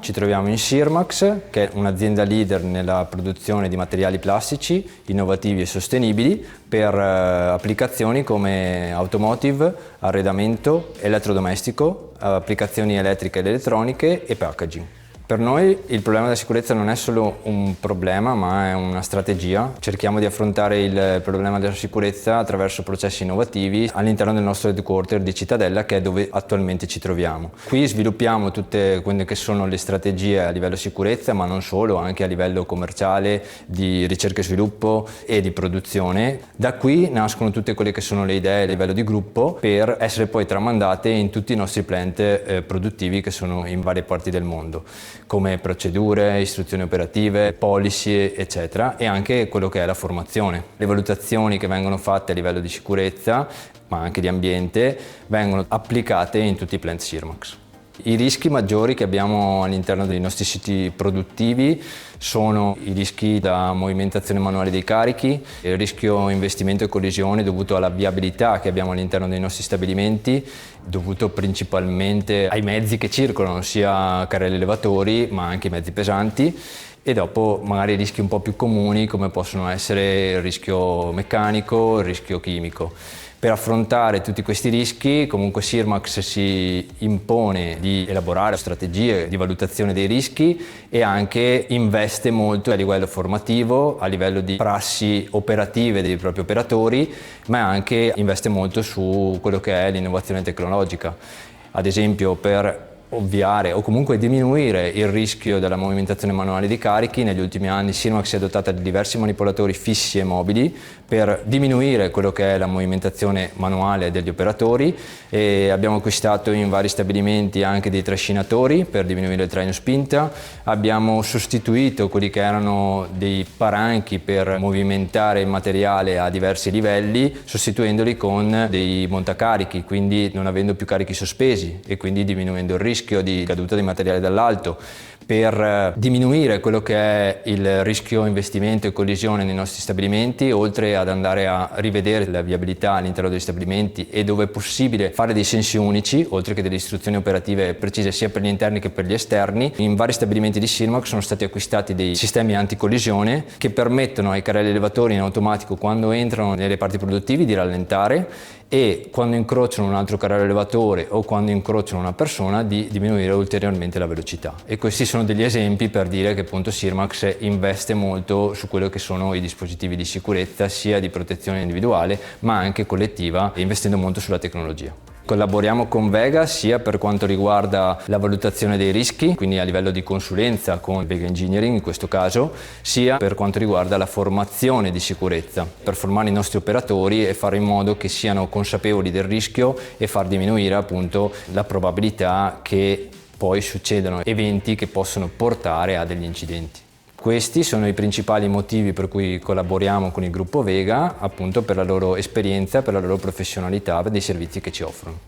Ci troviamo in Sirmax, che è un'azienda leader nella produzione di materiali plastici innovativi e sostenibili per applicazioni come automotive, arredamento, elettrodomestico, applicazioni elettriche ed elettroniche e packaging. Per noi il problema della sicurezza non è solo un problema, ma è una strategia. Cerchiamo di affrontare il problema della sicurezza attraverso processi innovativi all'interno del nostro headquarter di Cittadella, che è dove attualmente ci troviamo. Qui sviluppiamo tutte quelle che sono le strategie a livello sicurezza, ma non solo, anche a livello commerciale, di ricerca e sviluppo e di produzione. Da qui nascono tutte quelle che sono le idee a livello di gruppo per essere poi tramandate in tutti i nostri plant produttivi che sono in varie parti del mondo, come procedure, istruzioni operative, policy, eccetera, e anche quello che è la formazione. Le valutazioni che vengono fatte a livello di sicurezza, ma anche di ambiente, vengono applicate in tutti i plant Sirmax. I rischi maggiori che abbiamo all'interno dei nostri siti produttivi sono i rischi da movimentazione manuale dei carichi, il rischio investimento e collisione dovuto alla viabilità che abbiamo all'interno dei nostri stabilimenti, dovuto principalmente ai mezzi che circolano, sia carrelli elevatori ma anche i mezzi pesanti. E dopo magari rischi un po' più comuni come possono essere il rischio meccanico, il rischio chimico. Per affrontare tutti questi rischi, comunque Sirmax si impone di elaborare strategie di valutazione dei rischi e anche investe molto a livello formativo, a livello di prassi operative dei propri operatori, ma anche investe molto su quello che è l'innovazione tecnologica. Ad esempio, per ovviare o comunque diminuire il rischio della movimentazione manuale dei carichi, negli ultimi anni Sirmax si è dotata di diversi manipolatori fissi e mobili per diminuire quello che è la movimentazione manuale degli operatori, e abbiamo acquistato in vari stabilimenti anche dei trascinatori per diminuire il traino spinta. Abbiamo sostituito quelli che erano dei paranchi per movimentare il materiale a diversi livelli, sostituendoli con dei montacarichi, quindi non avendo più carichi sospesi e quindi diminuendo il rischio di caduta di materiale dall'alto. Per diminuire quello che è il rischio investimento e collisione nei nostri stabilimenti, oltre ad andare a rivedere la viabilità all'interno degli stabilimenti e dove è possibile fare dei sensi unici, oltre che delle istruzioni operative precise sia per gli interni che per gli esterni, in vari stabilimenti di Sirmax sono stati acquistati dei sistemi anticollisione che permettono ai carrelli elevatori in automatico, quando entrano nelle parti produttive, di rallentare, e quando incrociano un altro carrello elevatore o quando incrociano una persona di diminuire ulteriormente la velocità. E questi sono degli esempi per dire che appunto Sirmax investe molto su quello che sono i dispositivi di sicurezza, sia di protezione individuale ma anche collettiva, investendo molto sulla tecnologia. Collaboriamo con Vega sia per quanto riguarda la valutazione dei rischi, quindi a livello di consulenza con Vega Engineering in questo caso, sia per quanto riguarda la formazione di sicurezza, per formare i nostri operatori e fare in modo che siano consapevoli del rischio e far diminuire appunto la probabilità che poi succedano eventi che possono portare a degli incidenti. Questi sono i principali motivi per cui collaboriamo con il gruppo Vega, appunto per la loro esperienza, per la loro professionalità, per dei servizi che ci offrono.